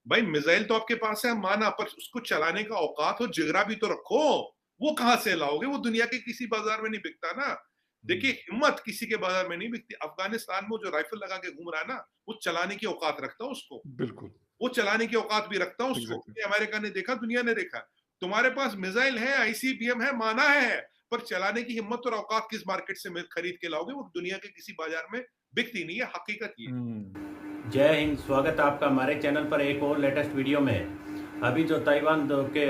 भाई मिसाइल तो आपके पास है माना, पर उसको चलाने का औकात और जिगरा भी तो रखो। वो कहां से लाओगे? वो दुनिया के किसी बाजार में नहीं बिकता ना। देखिए, हुँ, हिम्मत किसी के बाजार में नहीं बिकती। अफगानिस्तान में जो राइफल लगा के घूम रहा है ना, वो चलाने की औकात रखता है उसको। बिल्कुल, वो चलाने की औकात भी रखता है उसको। एग्ज़ैक्टली। ये अमेरिका ने देखा, दुनिया ने देखा। तुम्हारे पास मिसाइल है, आईसीबीएम है, माना है, पर चलाने की हिम्मत और औकात किस मार्केट से खरीद के लाओगे? वो दुनिया के किसी बाजार में बिकती नहीं है, हकीकत ये है। हुँ, जय हिंद। स्वागत है आपका हमारे चैनल पर एक और लेटेस्ट वीडियो में। अभी जो ताइवान के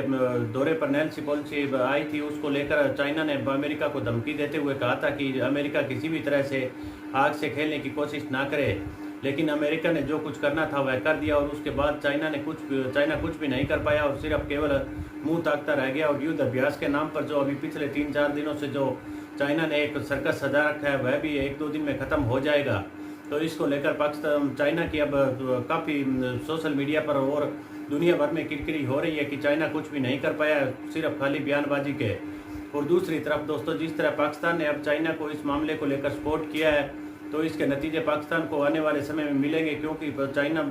दौरे पर नैन्सी पेलोसी आई थी, उसको लेकर चाइना ने अमेरिका को धमकी देते हुए कहा था कि अमेरिका किसी भी तरह से आग से खेलने की कोशिश ना करे। लेकिन अमेरिका ने जो कुछ करना था वह कर दिया और उसके बाद चाइना कुछ भी नहीं कर पाया और सिर्फ केवल मुंह ताकता रह गया। और युद्ध अभ्यास के नाम पर जो अभी पिछले 3-4 दिनों से जो चाइना ने एक सर्कस सजा रखा है, वह भी 1-2 दिन में ख़त्म हो जाएगा। तो इसको लेकर पाकिस्तान चाइना की अब काफ़ी सोशल मीडिया पर और दुनिया भर में किरकिरी हो रही है कि चाइना कुछ भी नहीं कर पाया, सिर्फ खाली बयानबाजी के। और दूसरी तरफ दोस्तों, जिस तरह पाकिस्तान ने अब चाइना को इस मामले को लेकर सपोर्ट किया है, तो इसके नतीजे पाकिस्तान को आने वाले समय में मिलेंगे, क्योंकि चाइना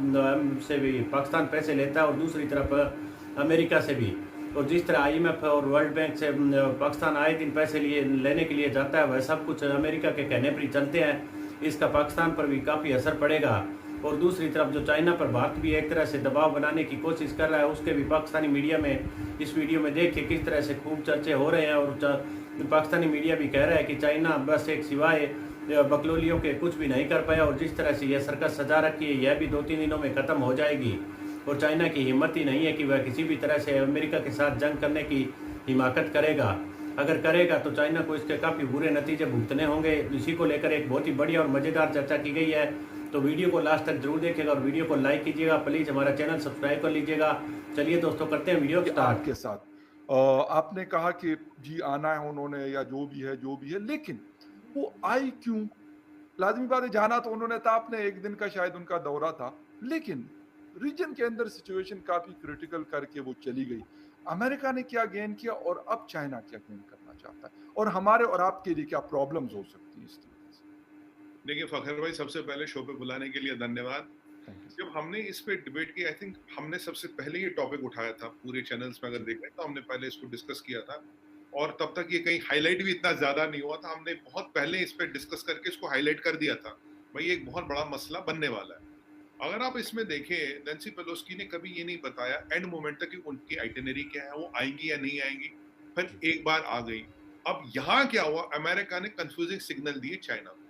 से भी पाकिस्तान पैसे लेता है और दूसरी तरफ अमेरिका से भी। और जिस तरह आईएमएफ और वर्ल्ड बैंक से पाकिस्तान आए दिन पैसे लेने के लिए जाता है, वह सब कुछ अमेरिका के कहने पर ही चलते हैं। इसका पाकिस्तान पर भी काफ़ी असर पड़ेगा। और दूसरी तरफ जो चाइना पर भारत भी एक तरह से दबाव बनाने की कोशिश कर रहा है, उसके भी पाकिस्तानी मीडिया में इस वीडियो में देखिए किस तरह से खूब चर्चे हो रहे हैं। और पाकिस्तानी मीडिया भी कह रहा है कि चाइना बस एक सिवाय बकलोलियों के कुछ भी नहीं कर पाया और जिस तरह से यह सर्कस सजा रखी है, यह भी 2-3 दिनों में ख़त्म हो जाएगी। और चाइना की हिम्मत ही नहीं है कि वह किसी भी तरह से अमेरिका के साथ जंग करने की हिमाकत करेगा। अगर करेगा तो चाइना को इसके काफ़ी बुरे नतीजे भुगतने होंगे। इसी को लेकर एक बहुत ही बढ़िया और मज़ेदार चर्चा की गई है। तो वीडियो को लास्ट तक जरूर देखिएगा और वीडियो को लाइक कीजिएगा। प्लीज़ हमारा चैनल सब्सक्राइब कर लीजिएगा। चलिए दोस्तों, करते हैं वीडियो कि स्टार्ट। आपके साथ आपने कहा कि जी आना है उन्होंने या जो भी है, लेकिन वो आई क्यों? लाज़मी बात है जाना तो उन्होंने था, आपने 1 दिन का शायद उनका दौरा था, लेकिन रीजन के अंदर सिचुएशन काफ़ी क्रिटिकल करके वो चली गई। अमेरिका ने क्या गेन किया और अब चाइना क्या गेन करना चाहता है? और हमारे और आपके लिए क्या प्रॉब्लम्स हो सकती हैं इसकी वजह से? देखिए फ़खर भाई, सबसे पहले शो पे बुलाने के लिए धन्यवाद। थैंक यू जब सर। हमने इस पे डिबेट की, आई थिंक हमने सबसे पहले ये टॉपिक उठाया था पूरे चैनल्स में। अगर जी, देखें तो हमने पहले इसको डिस्कस किया था और तब तक ये कहीं हाईलाइट भी इतना ज़्यादा नहीं हुआ था। हमने बहुत पहले इस पे डिस्कस करके इसको हाईलाइट कर दिया था। भाई ये एक बहुत बड़ा मसला बनने वाला है। अगर आप इसमें देखें, नैन्सी पेलोसी ने कभी ये नहीं बताया एंड मोमेंट तक कि उनकी आइटिनरी क्या है, वो आएँगी या नहीं आएँगी। फिर जी, एक बार आ गई। अब यहाँ क्या हुआ, अमेरिका ने कन्फ्यूजिंग सिग्नल दिए चाइना को।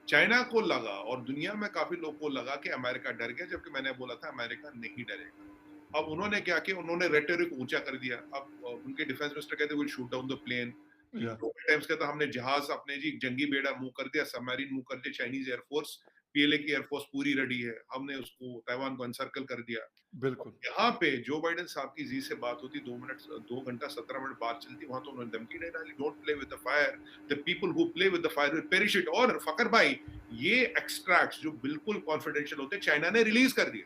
चाइना को लगा और दुनिया में काफ़ी लोगों को लगा कि अमेरिका डर गया, जबकि मैंने बोला था अमेरिका नहीं डरेगा। अब जी, उन्होंने क्या किया, उन्होंने रेटोरिक ऊँचा कर दिया। अब उनके डिफेंस मिनिस्टर कहते will shoot down the plane. या ग्लोबल टाइम्स कहता हमने जहाज़ अपने जी जंगी बेड़ा मूव कर दिया, सबमरीन मूव कर दिया, चाइनीज़ एयरफोर्स, पीएलए की एयरफोर्स पूरी रेडी है। हमने उसको ताइवान को एनसर्कल कर दिया। बिल्कुल, यहाँ पे जो बाइडेन साहब की जी से बात होती, 2 घंटा 17 मिनट बात चलती, वहां तो उन्होंने धमकी नहीं डाली, don't play with the fire, the people who play with the fire will perish it. और फकर भाई, ये एक्सट्रैक्ट्स जो बिल्कुल कॉन्फिडेंशियल होते हैं, चाइना ने रिलीज कर दिए।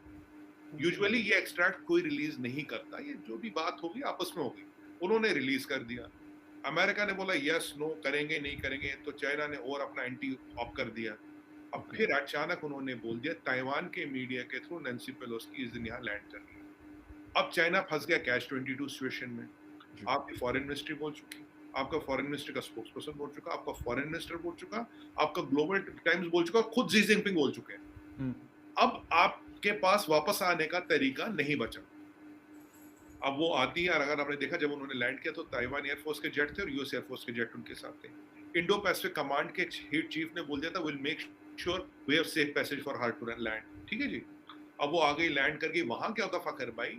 जी, यूजुअली ये एक्सट्रैक्ट कोई रिलीज नहीं करता, ये जो भी बात होगी आपस में होगी। उन्होंने रिलीज कर दिया। अमेरिका ने बोला यस नो करेंगे नहीं करेंगे, तो चाइना ने और अपना एंटी ऑप कर दिया। अब ओके, फिर अचानक उन्होंने बोल दिया ताइवान के मीडिया के थ्रू नैन्सी पेलोसी इस दिन यहाँ लैंड कर रही है। अब चाइना फंस गया कैच 22 सिचुएशन में। जी, आपकी फॉरेन मिनिस्ट्री बोल चुकी, आपका फॉरेन मिनिस्ट्री का स्पोक्स पर्सन बोल चुका, आपका फॉरेन मिनिस्टर बोल चुका, आपका ग्लोबल टाइम्स बोल चुका, खुद जी जिनपिंग बोल चुके हैं। हुँ, अब आपके पास वापस आने का तरीका नहीं बचा। अब वो आती है और अगर आपने देखा जब उन्होंने लैंड किया तो ताइवान एयरफोर्स के जेट थे और यूएस एयरफोर्स के जेट उनके साथ थे। इंडो पैसिफिक कमांड के चीफ ने बोल दिया था will make sure we have safe passage for her to land. ठीक है जी। अब वो आ गई, लैंड कर गई। वहां क्या होता फकर भाई,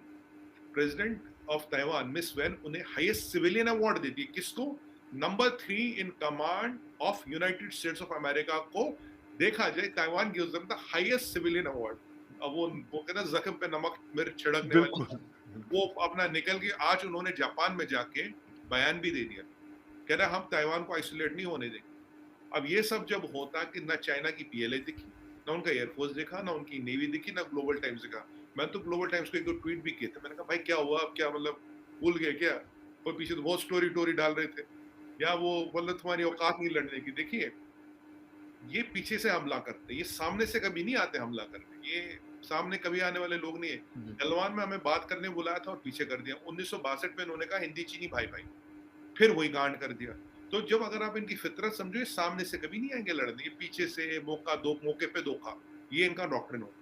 president of Taiwan miss when उन्हें हाईएस्ट सिविलियन अवार्ड देती है। किसको? Number 3 in command of United states of America को। देखा जाए Taiwan gives them the highest civilian award. अब वो कहता है जख्म पे नमक मिर्च छिड़कने वाली बिल्कुल, बात। वो बिल्कुल, अपना निकल के आज उन्होंने जापान में जाके बयान भी दे दिया, कह रहा हम ताइवान को आइसोलेट नहीं होने देंगे। अब ये सब जब होता कि ना चाइना की पीएलए दिखी, ना उनका एयरफोर्स दिखा, ना उनकी नेवी दिखी, ना ग्लोबल टाइम्स दिखा। मैं तो ग्लोबल टाइम्स को एक दो ट्वीट भी किए थे। मैंने कहा भाई क्या हुआ, अब क्या मतलब भूल गए क्या? और पीछे तो बहुत स्टोरी टोरी डाल रहे थे, या वो मतलब तुम्हारी औकात नहीं लड़ने की। देखिए, ये पीछे से हमला करते, ये सामने से कभी नहीं आते हमला करने। ये सामने कभी आने वाले लोग नहीं है। जी, गलवान में हमें बात करने बुलाया था और पीछे कर दिया। 1962 में इन्होंने कहा हिंदी चीनी भाई भाई, फिर वही गांड कर दिया। तो जब अगर आप इनकी फितरत समझो, ये सामने से कभी नहीं आएंगे लड़ने, ये पीछे से मौके पे धोखा, ये इनका डॉक्ट्रिन हो।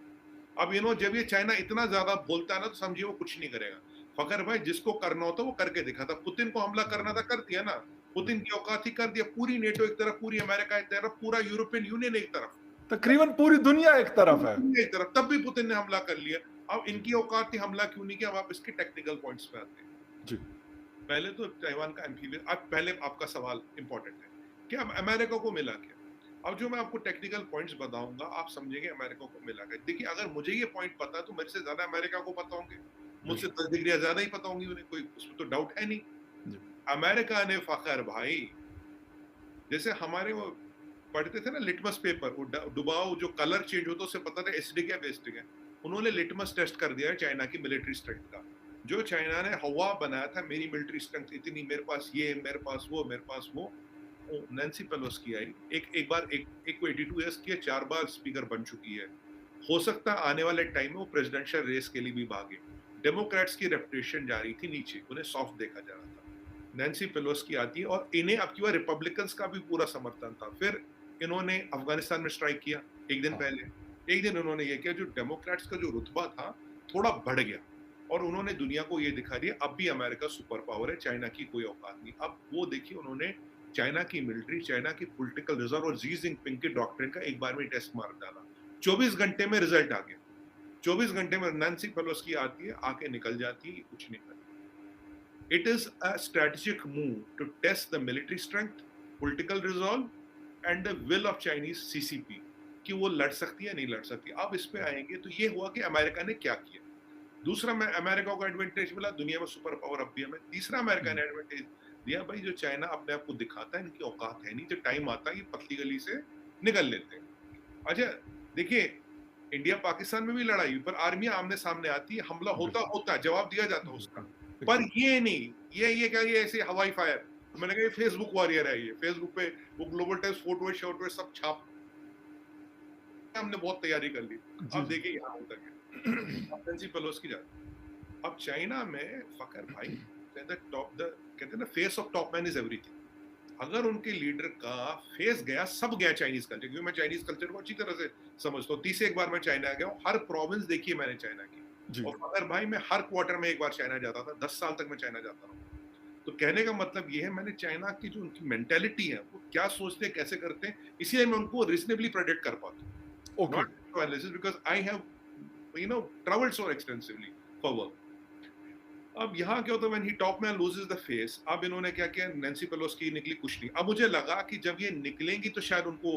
अब जब ये चाइना इतना ज्यादा बोलता है ना, तो समझिए वो कुछ नहीं करेगा। फखर भाई जिसको करना होता वो करके दिखा था। पुतिन को हमला करना था, कर दिया ना। पुतिन की औकात ही कर दिया। पूरी नेटो एक तरफ, पूरी अमेरिका एक तरफ, पूरा यूरोपियन यूनियन एक तरफ, तकरीबन पूरी दुनिया एक तरफ है। एक तरफ, तब भी पुतिन ने हमला कर लिया। अब इनकी औकात थी, हमला क्यों नहीं किया? अब आप इसके टेक्निकल पॉइंट्स पे आते हैं। जी, पहले तो ताइवान का एम्फीबियन, अब पहले आपका सवाल इंपॉर्टेंट है कि अब अमेरिका को मिला क्या? अब जो मैं आपको टेक्निकल पॉइंट्स बताऊंगा, आप समझेंगे अमेरिका को मिला क्या। देखिए, अगर मुझे ये पॉइंट पता है तो मेरे से ज्यादा अमेरिका को पता होंगे, मुझसे 10 डिग्री ज्यादा ही पता होंगी उन्हें, कोई उसमें तो डाउट है नहीं। जी, अमेरिका ने फखर भाई, जैसे हमारे वो पढ़ते थे ना लिटमस पेपर, वो डुबाओ, जो कलर चेंज होता है उससे पता था एसिडिक है बेसिडिक है। उन्होंने लिटमस टेस्ट कर दिया है चाइना की मिलिट्री स्ट्रेंथ का। जो चाइना ने हवा बनाया था, मेरी मिलिट्री स्ट्रेंथ इतनी, मेरे पास ये, मेरे पास वो, मेरे पास वो नैन्सी पेलोसी आई, एक बार एक को 82 ईयर्स की है, 4 बार स्पीकर बन चुकी है। हो सकता है आने वाले टाइम में वो प्रेसिडेंशियल रेस के लिए भी भागे। डेमोक्रेट्स की रेपुटेशन जा रही थी नीचे, उन्हें सॉफ्ट देखा जा रहा था। नैन्सी पेलोसी आती है और इन्हें अब की बार रिपब्लिकन्स का भी पूरा समर्थन था। फिर इन्होंने अफगानिस्तान में स्ट्राइक किया एक दिन पहले। एक दिन उन्होंने ये किया, जो डेमोक्रेट्स का जो रुतबा था थोड़ा बढ़ गया, और उन्होंने दुनिया को ये दिखा दिया अब भी अमेरिका सुपर पावर है, चाइना की कोई औकात नहीं। अब वो देखिए, उन्होंने चाइना की मिलिट्री, चाइना की पॉलिटिकल रिजर्व और जी जिनपिंग के डॉक्ट्रिन का एक बार में टेस्ट मार डाला। 24 घंटे में रिजल्ट आ गया। 24 घंटे में नैन्सी पेलोसी आती है, आके निकल जाती है, कुछ नहीं करती। It is a strategic move to test the military strength, political resolve and the will of Chinese CCP, कि वो लड़ सकती है नहीं लड़ सकती। अब इस पे आएंगे तो ये हुआ कि अमेरिका ने क्या किया। दूसरा, मैं अमेरिका को एडवांटेज मिला, दुनिया में सुपर पावर अब भी हमें। तीसरा अमेरिका ने एडवांटेज दिया, भाई जो चाइना अपने आप को दिखाता है, इनकी औकात है नहीं, जो टाइम आता है ये पतली गली से निकल लेते हैं। अच्छा देखिए, इंडिया पाकिस्तान में भी लड़ाई, पर आर्मियां आमने सामने आती है, हमला होता है, जवाब दिया जाता है उसका। पर ये नहीं, ये क्या, ये ऐसे हवाई फायर। मैंने कहा ये फेसबुक वॉरियर है, ये फेसबुक पे वो ग्लोबल टाइम्स फोटो शोटो सब छाप, हमने बहुत तैयारी कर ली। अब देखिए यहाँ होता क्या। नैन्सी पेलोसी की जाती, अब चाइना में फकर भाई, कहते हैं ना, face of top man is everything. अगर उनके लीडर का फेस गया, सब गया चाइनीज कल्चर। क्योंकि मैं चाइनीज कल्चर को अच्छी तरह से समझता हूँ, 30 एक बार मैं चाइना गया हूँ, हर प्रोविंस देखी है मैंने चाइना की। और फकर भाई, मैं हर क्वार्टर में एक बार चाइना जाता था, 10 साल तक मैं चाइना जाता रहा। तो कहने का मतलब ये है, मैंने चाइना की जो उनकी मेंटेलिटी है, वो क्या सोचते हैं, कैसे करते हैं, इसलिए मैं उनको रीजनेबली प्रेडिक्ट कर पाता हूँ। Not analysis, because I have, traveled so extensively for work. अब यहाँ क्या होता है, when he top man loses the face, अब इन्होंने क्या किया, नैन्सी पेलोसी निकली, कुछ नहीं। अब मुझे लगा कि जब ये निकलेंगी तो शायद उनको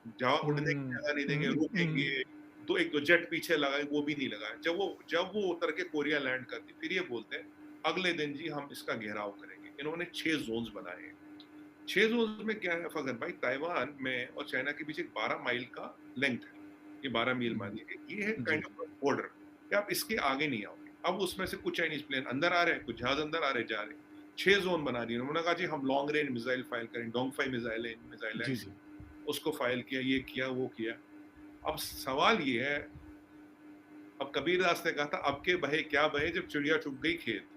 जगह उड़ने की जगह नहीं देंगे, रोकेंगे, तो एक दो जेट पीछे लगाए, वो भी नहीं लगाए। जब वो उतर के कोरिया लैंड करती, फिर ये बोलते हैं अगले दिन जी हम इसका घेराव करेंगे। इन्होंने 6 जोन्स बनाए हैं। 6 जोन्स में क्या है फगन भाई, ताइवान में और चाइना के बीच एक 12 माइल का लेंथ है, ये 12 मील मानिए, ये है काइंड ऑफ बॉर्डर, कि आप इसके आगे नहीं आओगे। अब उसमें से कुछ चाइनीज प्लेन अंदर आ रहे हैं, कुछ जहाज अंदर आ रहे जा रहे हैं। 6 जोन बना दिए उन्होंने। कहा जी हम लॉन्ग रेंज मिसाइल फायर करें, डोंगफाई मिसाइल है, उसको फायर किया, ये किया, वो किया। अब सवाल ये है, अब कबीरदास ने कहा था अब के बहे क्या बहे जब चिड़िया चुग गई खेत।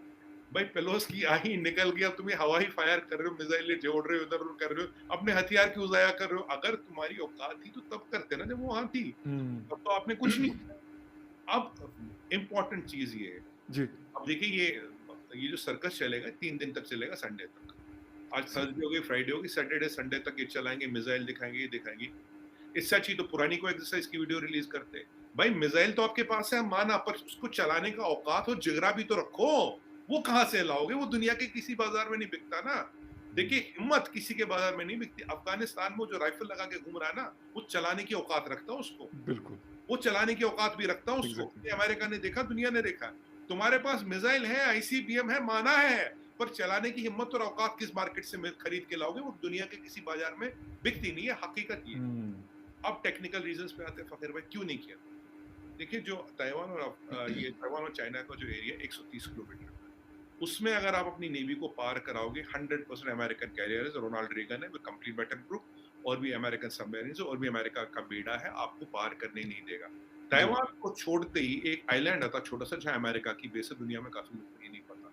भाई पेलोसी आई, निकल गया, तुम हवाई फायर कर रहे हो, मिसाइलें जोड़ रहे हो, इधर उधर कर रहे हो, अपने हथियार क्यों ज़ाया कर रहे हो? अगर तुम्हारी औकात थी तो तब करते ना, जब वो वहां थी। तब तो आपने कुछ नहीं किया। अब इम्पोर्टेंट चीज ये है जी, अब देखिए ये जो सर्कस चलेगा 3 दिन तक चलेगा, संडे तक। आज थर्सडे हो गई, फ्राइडे होगी, सैटरडे संडे तक ये चलाएंगे, मिसाइल दिखाएंगे, ये दिखाएंगे। इससे अच्छी तो पुरानी को एक्सरसाइज की वीडियो रिलीज करते। भाई मिसाइल तो आपके पास है, माना, पर उसको चलाने का औकात हो, जिगरा भी तो रखो। वो कहां से लाओगे? वो दुनिया के किसी बाजार में नहीं बिकता ना। देखिए हिम्मत किसी के बाजार में नहीं बिकती। अफगानिस्तान में जो राइफल लगा के घूम रहा है ना, वो चलाने की औकात रखता है उसको, बिल्कुल वो चलाने की औकात भी रखता है उसको। अमेरिका ने देखा, दुनिया ने देखा। तुम्हारे पास मिसाइल है, आईसीबीएम है, माना है, पर चलाने की हिम्मत और औकात किस मार्केट से खरीद के लाओगे? वो दुनिया के किसी बाजार में बिकती नहीं है, हकीकत ये। अब टेक्निकल रीजंस पे आते हैं फकीर भाई, क्यों नहीं किया। देखिए जो ताइवान और चाइना का जो एरिया 130 किलोमीटर, उसमें अगर आप अपनी नेवी को पार कराओगे, 100% अमेरिकन कैरियर्स, रोनाल्ड रेगन है, कंप्लीट बैटल ग्रुप, और भी अमेरिकन सबमरीन्स, और भी अमेरिका का बेड़ा है, आपको पार करने नहीं देगा। ताइवान को छोड़ते ही एक आइलैंड आता छोटा सा, जहां अमेरिका की बेस है, दुनिया में काफी लोगों को ये नहीं पता।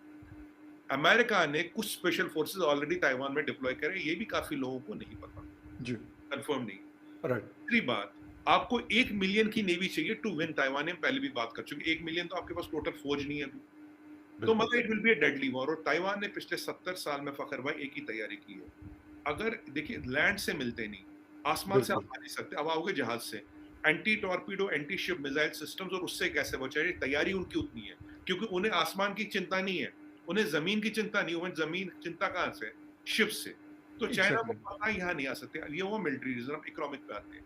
अमेरिका ने कुछ स्पेशल फोर्सेस ऑलरेडी ताइवान में डिप्लॉय करे, ये भी काफी लोगों को नहीं पता, जी, कंफर्म नहीं। राइट, दूसरी बात, आपको 1 मिलियन की नेवी चाहिए टू विन ताइवान, हम पहले भी बात कर चुके। 1 मिलियन तो आपके पास टोटल फौज नहीं है अभी, तो बिल्कुल, मतलब it will be a deadly war. और ताइवान ने पिछले 70 साल में, फखर भाई, एक ही तैयारी की है। अगर देखिए, लैंड से मिलते नहीं, आसमान से आप बिल्कुल, आ नहीं सकते, अब आओगे जहाज से, anti torpedo, anti ship missile systems, और उससे कैसे बचाए, तैयारी उनकी उतनी है, क्योंकि उन्हें आसमान की चिंता नहीं है, उन्हें जमीन की चिंता नहीं, उन्हें जमीन चिंता कहाँ से, शिप से। तो चाइना को एग्जैक्टली, पता यहाँ नहीं आ सकते, ये वो मिलिट्री रीजन। इकोनॉमिक पे आते हैं,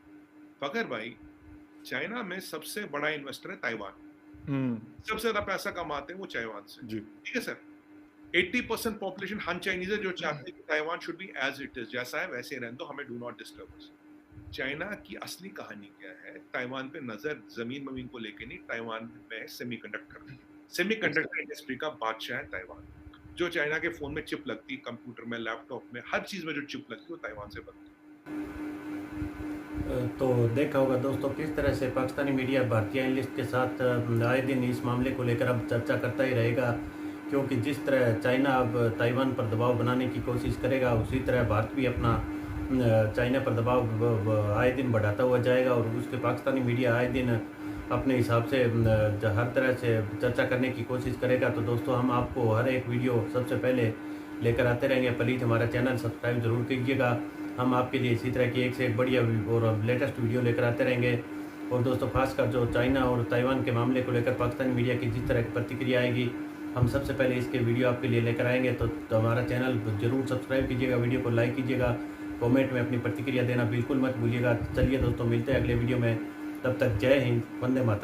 फखर भाई, चाइना में सबसे बड़ा इन्वेस्टर है ताइवान, सबसे ज्यादा पैसा कमाते हैं वो ताइवान से, जी, ठीक है सर। 80% पॉपुलेशन हान चाइनीज है, जो चाहते हैं कि Taiwan should be as it is, जैसा है वैसे रहने दो, हमें do not disturb us. China की असली कहानी क्या है, ताइवान पे नजर जमीन ममीन को लेके नहीं, ताइवान में सेमीकंडक्टर इंडस्ट्री का बादशाह है ताइवान। जो चाइना के फोन में चिप लगती, कंप्यूटर में, लैपटॉप में, हर चीज में जो चिप लगती है वो ताइवान से बनती है। तो देखा होगा दोस्तों किस तरह से पाकिस्तानी मीडिया भारतीय एनालिस्ट के साथ आए दिन इस मामले को लेकर अब चर्चा करता ही रहेगा, क्योंकि जिस तरह चाइना अब ताइवान पर दबाव बनाने की कोशिश करेगा, उसी तरह भारत भी अपना चाइना पर दबाव आए दिन बढ़ाता हुआ जाएगा, और उसके पाकिस्तानी मीडिया आए दिन अपने हिसाब से हर तरह से चर्चा करने की कोशिश करेगा। तो दोस्तों हम आपको हर एक वीडियो सबसे पहले लेकर आते रहेंगे। प्लीज़ हमारा चैनल सब्सक्राइब जरूर कीजिएगा, हम आपके लिए इसी तरह की एक से एक बढ़िया और लेटेस्ट वीडियो लेकर आते रहेंगे। और दोस्तों खासकर जो चाइना और ताइवान के मामले को लेकर पाकिस्तानी मीडिया की जिस तरह की प्रतिक्रिया आएगी, हम सबसे पहले इसके वीडियो आपके लिए लेकर आएंगे। तो हमारा चैनल जरूर सब्सक्राइब कीजिएगा, वीडियो को लाइक कीजिएगा, कमेंट में अपनी प्रतिक्रिया देना बिल्कुल मत भूलिएगा। चलिए दोस्तों, मिलते हैं अगले वीडियो में, तब तक जय हिंद, वंदे मातरम।